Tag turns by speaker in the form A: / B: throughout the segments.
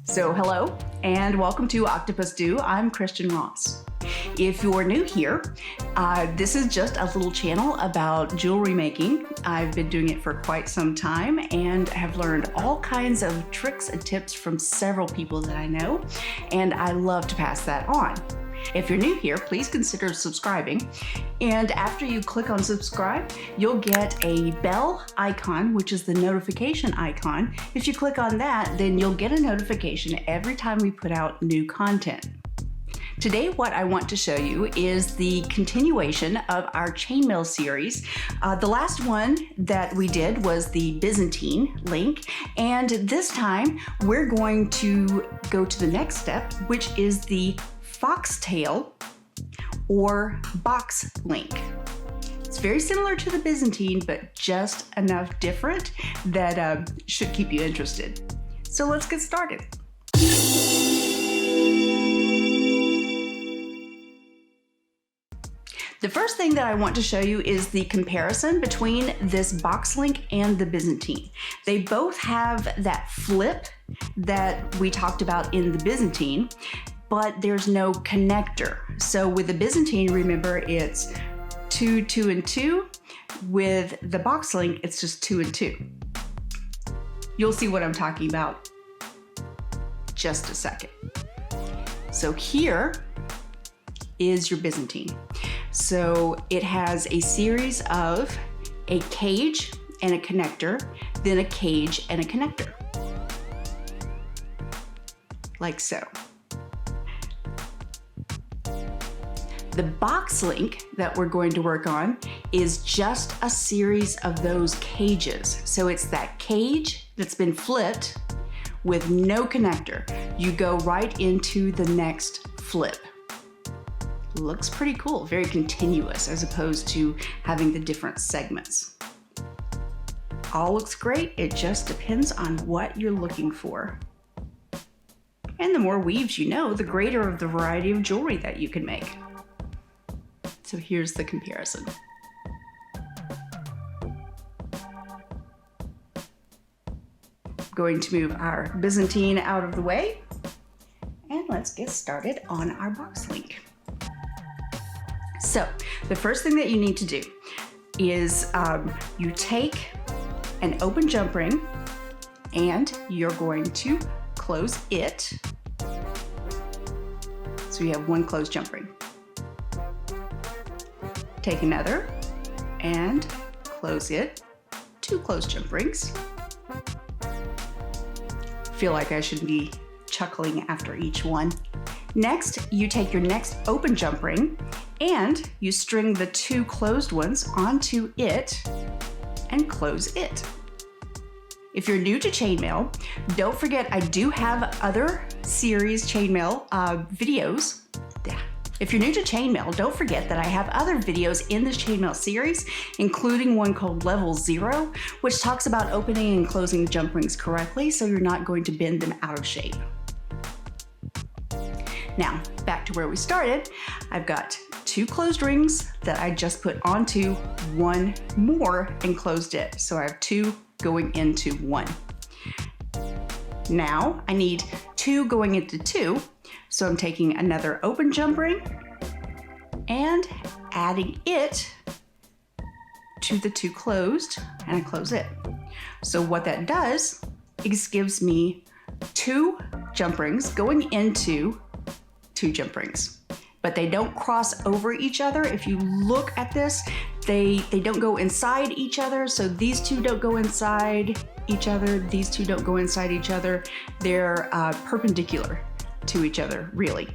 A: So hello and welcome to OctopusDo. I'm Christian Ross. If you're new here, this is just a little channel about jewelry making. I've been doing it for quite some time and have learned all kinds of tricks and tips from several people that I know, and I love to pass that on. If you're new here, please consider subscribing. And after you click on subscribe, you'll get a bell icon, which is the notification icon. If you click on that, then you'll get a notification every time we put out new content. Today, what I want to show you is the continuation of our chainmail series. The last one that we did was the Byzantine link, and this time we're going to go to the next step, which is the Foxtail or box link. It's very similar to the Byzantine, but just enough different that should keep you interested. So let's get started. The first thing that I want to show you is the comparison between this box link and the Byzantine. They both have that flip that we talked about in the Byzantine, but there's no connector. So with the Byzantine, remember, it's 2, 2, and 2. With the box link, it's just 2 and 2. You'll see what I'm talking about just a second. So here is your Byzantine. So it has a series of a cage and a connector, then a cage and a connector, like so. The box link that we're going to work on is just a series of those cages. So it's that cage that's been flipped with no connector. You go right into the next flip. Looks pretty cool, very continuous as opposed to having the different segments. All looks great, it just depends on what you're looking for. And the more weaves you know, the greater of the variety of jewelry that you can make. So here's the comparison. Going to move our Byzantine out of the way, and let's get started on our box link. So the first thing that you need to do is you take an open jump ring and you're going to close it. So you have one closed jump ring. Take another and close it, 2 closed jump rings. Feel like I should be chuckling after each one. Next, you take your next open jump ring and you string the 2 closed ones onto it and close it. If you're new to chainmail, don't forget I do have other series chainmail videos. If you're new to chainmail, don't forget that I have other videos in this chainmail series, including one called Level 0, which talks about opening and closing jump rings correctly so you're not going to bend them out of shape. Now, back to where we started. I've got 2 closed rings that I just put onto 1 more and closed it. So I have 2 going into 1. Now I need 2 going into 2. So I'm taking another open jump ring and adding it to the 2 closed, and I close it. So what that does is gives me 2 jump rings going into 2 jump rings, but they don't cross over each other. If you look at this, they don't go inside each other. So these 2 don't go inside each other. These 2 don't go inside each other. They're perpendicular to each other, really.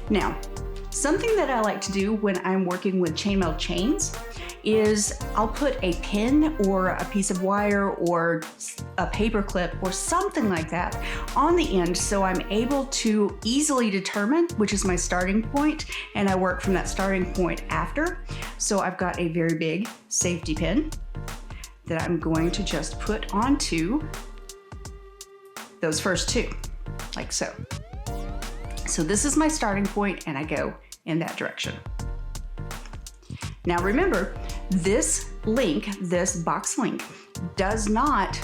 A: Now, something that I like to do when I'm working with chainmail chains is I'll put a pin or a piece of wire or a paper clip or something like that on the end so I'm able to easily determine which is my starting point, and I work from that starting point after. So I've got a very big safety pin that I'm going to just put onto those first 2, like so. So this is my starting point and I go in that direction. Now remember, this link, this box link, does not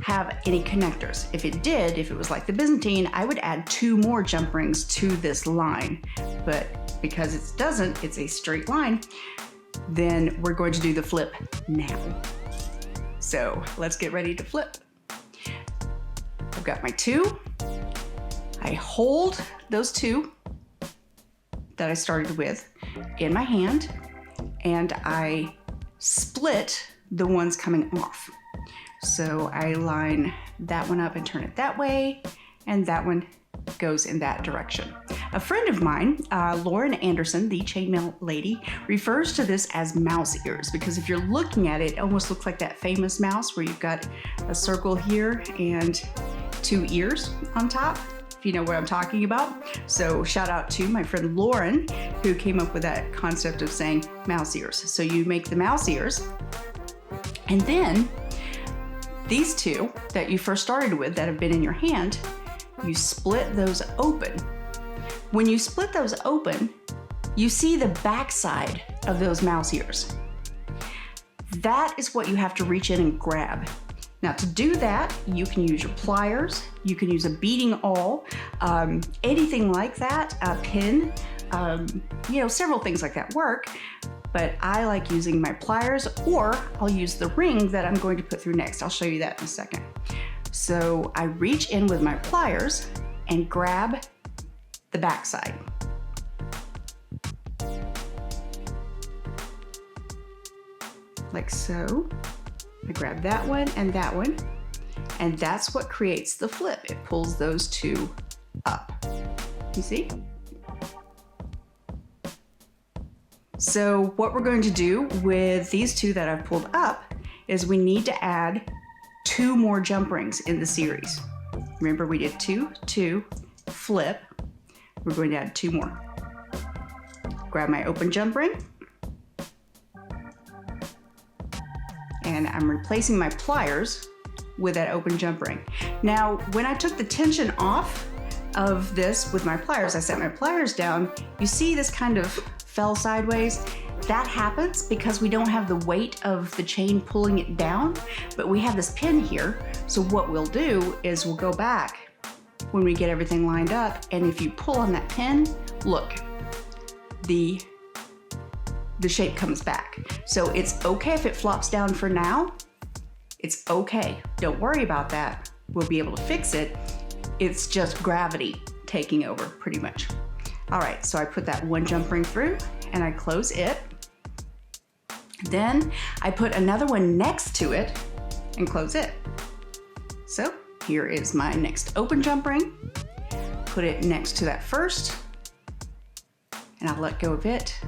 A: have any connectors. If it did, if it was like the Byzantine, I would add 2 more jump rings to this line. But because it doesn't, it's a straight line, then we're going to do the flip now. So let's get ready to flip. I've got my 2. I hold those 2 that I started with in my hand, and I split the ones coming off. So I line that one up and turn it that way, and that one goes in that direction. A friend of mine, Lauren Anderson, the chainmail lady, refers to this as mouse ears, because if you're looking at it, it almost looks like that famous mouse where you've got a circle here and 2 ears on top, if you know what I'm talking about. So shout out to my friend Lauren, who came up with that concept of saying mouse ears. So you make the mouse ears, and then these 2 that you first started with that have been in your hand, you split those open. When you split those open, you see the backside of those mouse ears. That is what you have to reach in and grab. Now to do that, you can use your pliers, you can use a beading awl, anything like that, a pin, several things like that work. But I like using my pliers, or I'll use the ring that I'm going to put through next. I'll show you that in a second. So I reach in with my pliers and grab the backside. Like so. I grab that one, and that's what creates the flip. It pulls those 2 up. You see? So what we're going to do with these 2 that I've pulled up is we need to add 2 more jump rings in the series. Remember, we did 2, 2, flip. We're going to add 2 more. Grab my open jump ring, and I'm replacing my pliers with that open jump ring. Now, when I took the tension off of this with my pliers, I set my pliers down, you see this kind of fell sideways. That happens because we don't have the weight of the chain pulling it down, but we have this pin here. So what we'll do is we'll go back when we get everything lined up, and if you pull on that pin, look, the shape comes back. So it's okay if it flops down for now. It's okay. Don't worry about that. We'll be able to fix it. It's just gravity taking over pretty much. All right, so I put that 1 jump ring through and I close it. Then I put another one next to it and close it. So here is my next open jump ring. Put it next to that first, and I'll let go of it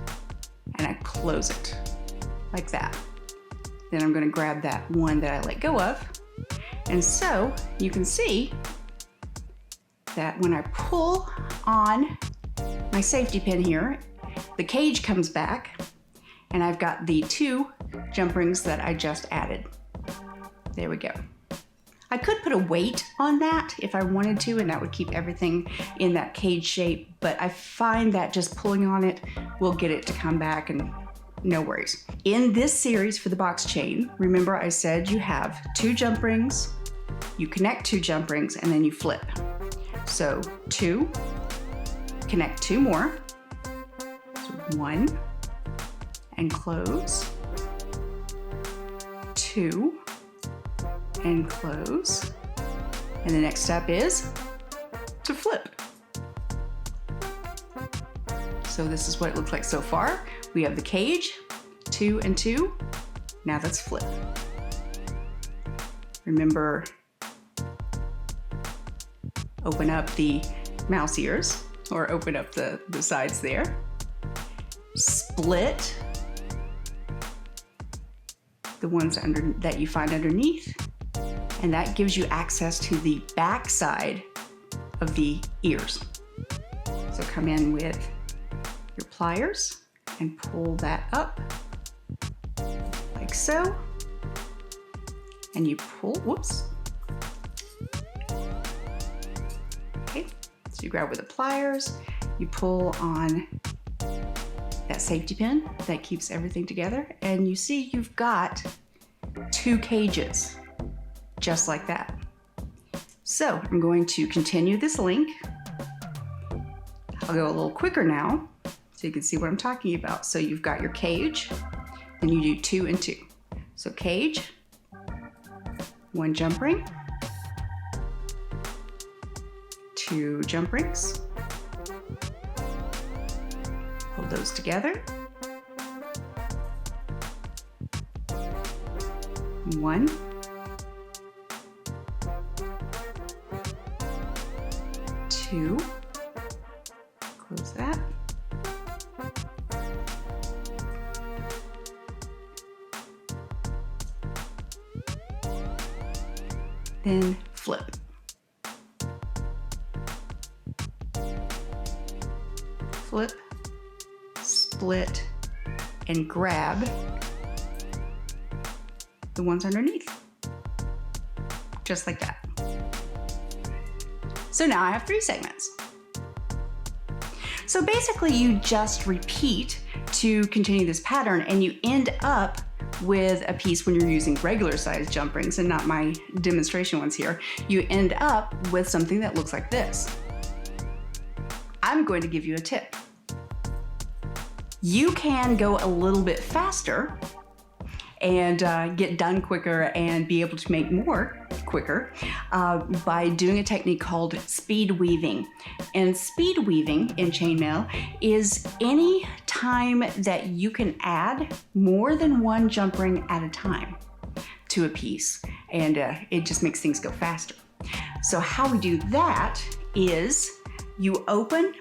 A: and I close it like that. Then I'm going to grab that one that I let go of. And so you can see that when I pull on my safety pin here, the cage comes back, and I've got the 2 jump rings that I just added. There we go. I could put a weight on that if I wanted to, and that would keep everything in that cage shape, but I find that just pulling on it will get it to come back, and no worries. In this series for the box chain, remember I said you have 2 jump rings, you connect 2 jump rings, and then you flip. So 2, connect 2 more, so 1, and close, 2, and close, and the next step is to flip. So this is what it looks like so far. We have the cage, 2 and 2. Now let's flip. Remember, open up the mouse ears, or open up the sides there. Split the ones that you find underneath, and that gives you access to the back side of the ears. So come in with your pliers and pull that up like so, and you pull, whoops. Okay, so you grab with the pliers, you pull on that safety pin that keeps everything together, and you see you've got 2 cages. just like that. So I'm going to continue this link. I'll go a little quicker now so you can see what I'm talking about. So you've got your cage, then you do 2 and 2. So cage, 1 jump ring, 2 jump rings, hold those together, 1, 2, close that, then flip. Flip, split, and grab the ones underneath, just like that. So now I have 3 segments. So basically you just repeat to continue this pattern, and you end up with a piece when you're using regular size jump rings and not my demonstration ones here. You end up with something that looks like this. I'm going to give you a tip. You can go a little bit faster and get done quicker and be able to make more quicker by doing a technique called speed weaving. And speed weaving in chainmail is any time that you can add more than 1 jump ring at a time to a piece, and it just makes things go faster. So how we do that is you open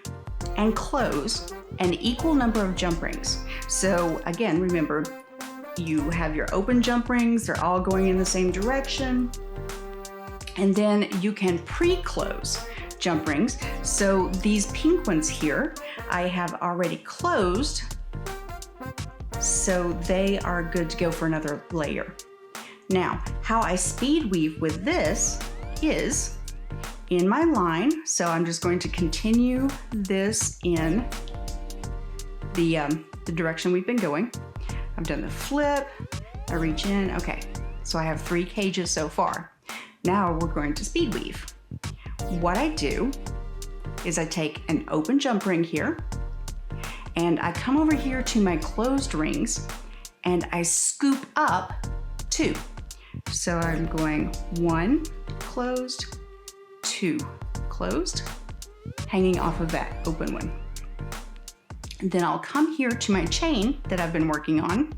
A: and close an equal number of jump rings. So again, remember, you have your open jump rings, they're all going in the same direction. And then you can pre-close jump rings. So these pink ones here, I have already closed, so they are good to go for another layer. Now, how I speed weave with this is in my line. So I'm just going to continue this in the direction we've been going. I've done the flip, I reach in, okay. So I have 3 cages so far. Now we're going to speed weave. What I do is I take an open jump ring here, and I come over here to my closed rings, and I scoop up 2. So I'm going 1 closed, 2 closed, hanging off of that open one. And then I'll come here to my chain that I've been working on,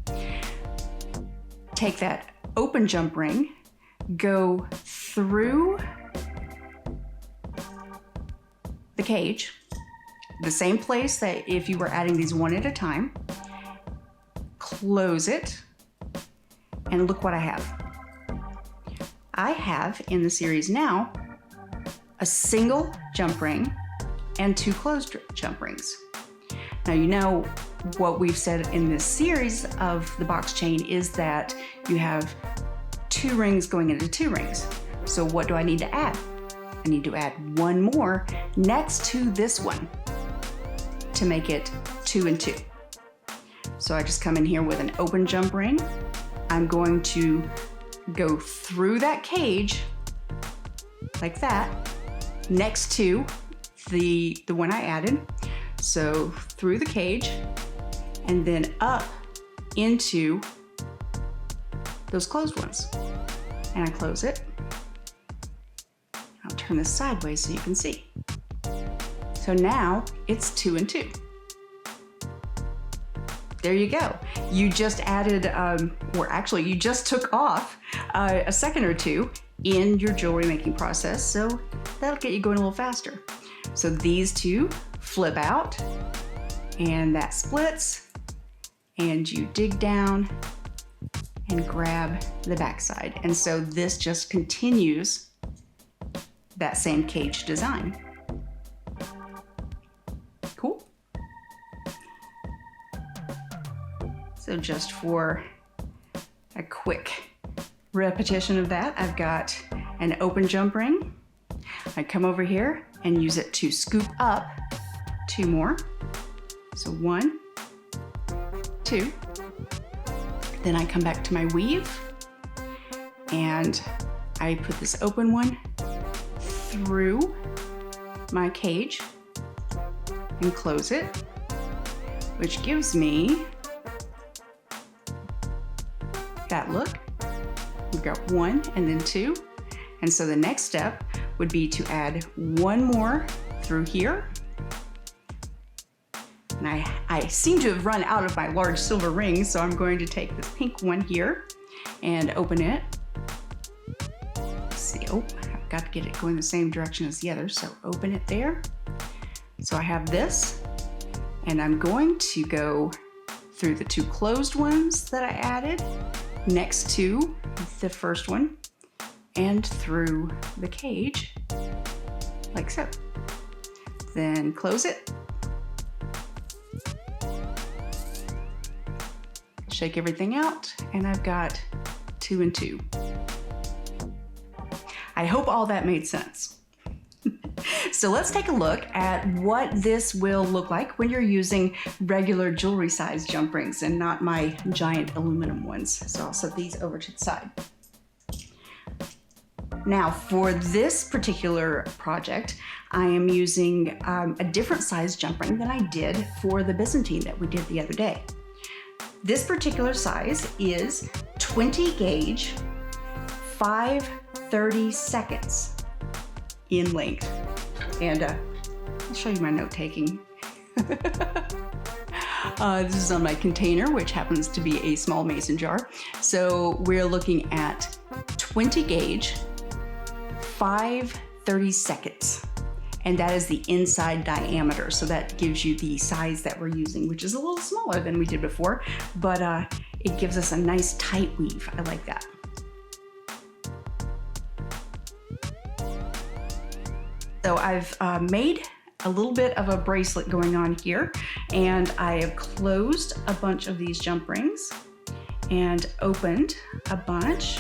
A: take that open jump ring, go through the cage, the same place that if you were adding these one at a time, close it, and look what I have. I have in the series now a single jump ring and 2 closed jump rings. Now, you know what we've said in this series of the box chain is that you have 2 rings going into 2 rings. So what do I need to add? I need to add 1 more next to this one to make it 2 and 2. So I just come in here with an open jump ring. I'm going to go through that cage like that next to the one I added. So through the cage and then up into those closed ones. And I close it. I'll turn this sideways so you can see. So now it's 2 and 2. There you go. You just added, or actually you just took off a second or 2 in your jewelry making process. So that'll get you going a little faster. So these 2 flip out, and that splits, and you dig down and grab the backside. And so this just continues that same cage design. Cool. So just for a quick repetition of that, I've got an open jump ring. I come over here and use it to scoop up 2 more. So 1, 2. Then I come back to my weave and I put this open one through my cage and close it, which gives me that look. We've got 1 and then 2. And so the next step would be to add 1 more through here. And I seem to have run out of my large silver rings, so I'm going to take this pink one here and open it. Let's see, oh, I've got to get it going the same direction as the other, so open it there. So I have this, and I'm going to go through the 2 closed ones that I added next to the first one and through the cage, like so. Then close it. Shake everything out, and I've got 2 and 2. I hope all that made sense. So let's take a look at what this will look like when you're using regular jewelry size jump rings and not my giant aluminum ones. So I'll set these over to the side. Now for this particular project, I am using a different size jump ring than I did for the Byzantine that we did the other day. This particular size is 20 gauge, 5/30 seconds in length. And I'll show you my note taking. This is on my container, which happens to be a small mason jar. So we're looking at 20 gauge, 5/30 seconds. And that is the inside diameter. So that gives you the size that we're using, which is a little smaller than we did before, but it gives us a nice tight weave. I like that. So I've made a little bit of a bracelet going on here, and I have closed a bunch of these jump rings and opened a bunch.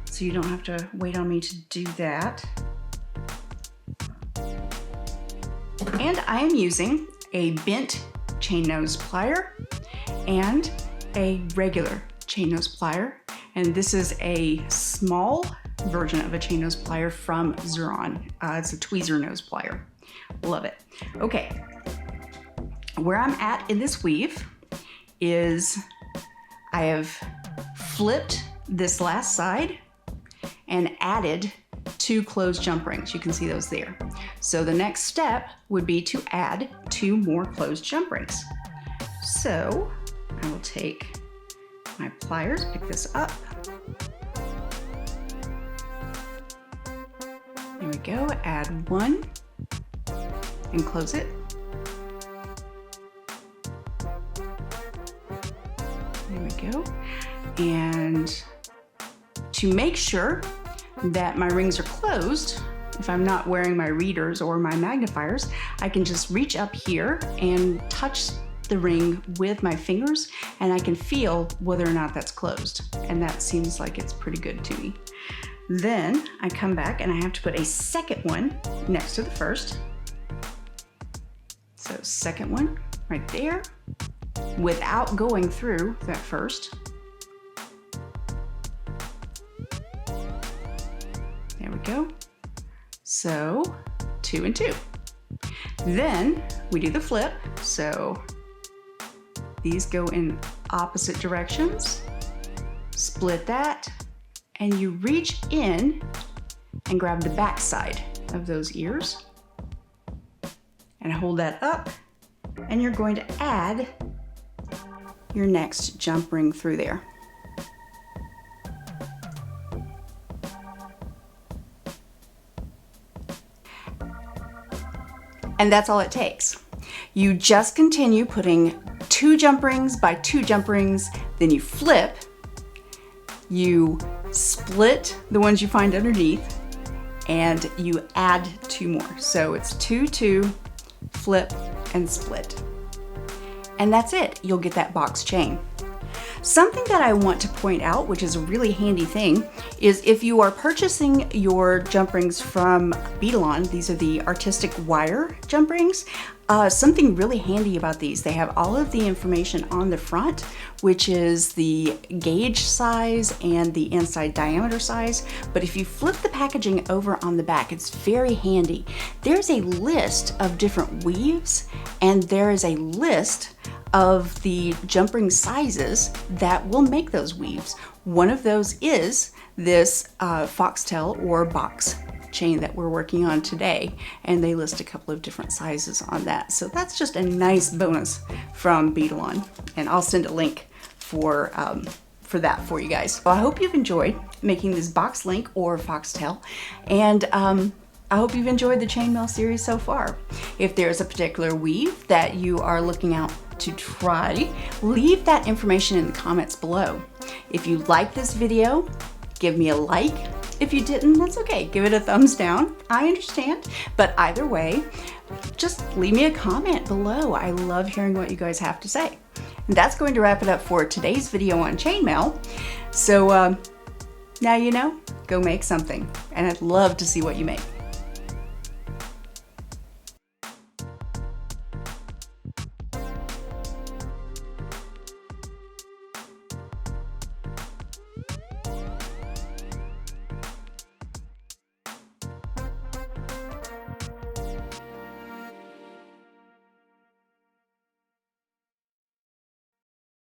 A: So you don't have to wait on me to do that. And I am using a bent chain nose plier and a regular chain nose plier. And this is a small version of a chain nose plier from Xuron. It's a tweezer nose plier. Love it. Okay, where I'm at in this weave is I have flipped this last side and added 2 closed jump rings. You can see those there. So the next step would be to add 2 more closed jump rings. So I will take my pliers, pick this up. There we go, add 1 and close it. There we go. And to make sure that my rings are closed, if I'm not wearing my readers or my magnifiers, I can just reach up here and touch the ring with my fingers, and I can feel whether or not that's closed. And that seems like it's pretty good to me. Then I come back and I have to put a second one next to the first. So second one right there, without going through that first. There we go. So 2 and 2. Then we do the flip. So these go in opposite directions. Split that, and you reach in and grab the back side of those ears and hold that up, and you're going to add your next jump ring through there. And that's all it takes. You just continue putting 2 jump rings by 2 jump rings, then you flip, you split the ones you find underneath, and you add 2 more. So it's 2, 2, flip, and split. And that's it. You'll get that box chain. Something that I want to point out, which is a really handy thing, is if you are purchasing your jump rings from Beadalon, these are the artistic wire jump rings, something really handy about these, they have all of the information on the front, which is the gauge size and the inside diameter size. But if you flip the packaging over on the back, it's very handy. There's a list of different weaves, and there is a list of the jump ring sizes that will make those weaves. One of those is this Foxtail or box chain that we're working on today, and they list a couple of different sizes on that. So that's just a nice bonus from Beadalon, and I'll send a link for that for you guys. So I hope you've enjoyed making this box link or Foxtail, and I hope you've enjoyed the chainmail series so far. If there's a particular weave that you are looking out to try, leave that information in the comments below. If you like this video, give me a like. If you didn't, that's okay. Give it a thumbs down. I understand. But either way, just leave me a comment below. I love hearing what you guys have to say. And that's going to wrap it up for today's video on chainmail. So now you know, go make something. And I'd love to see what you make.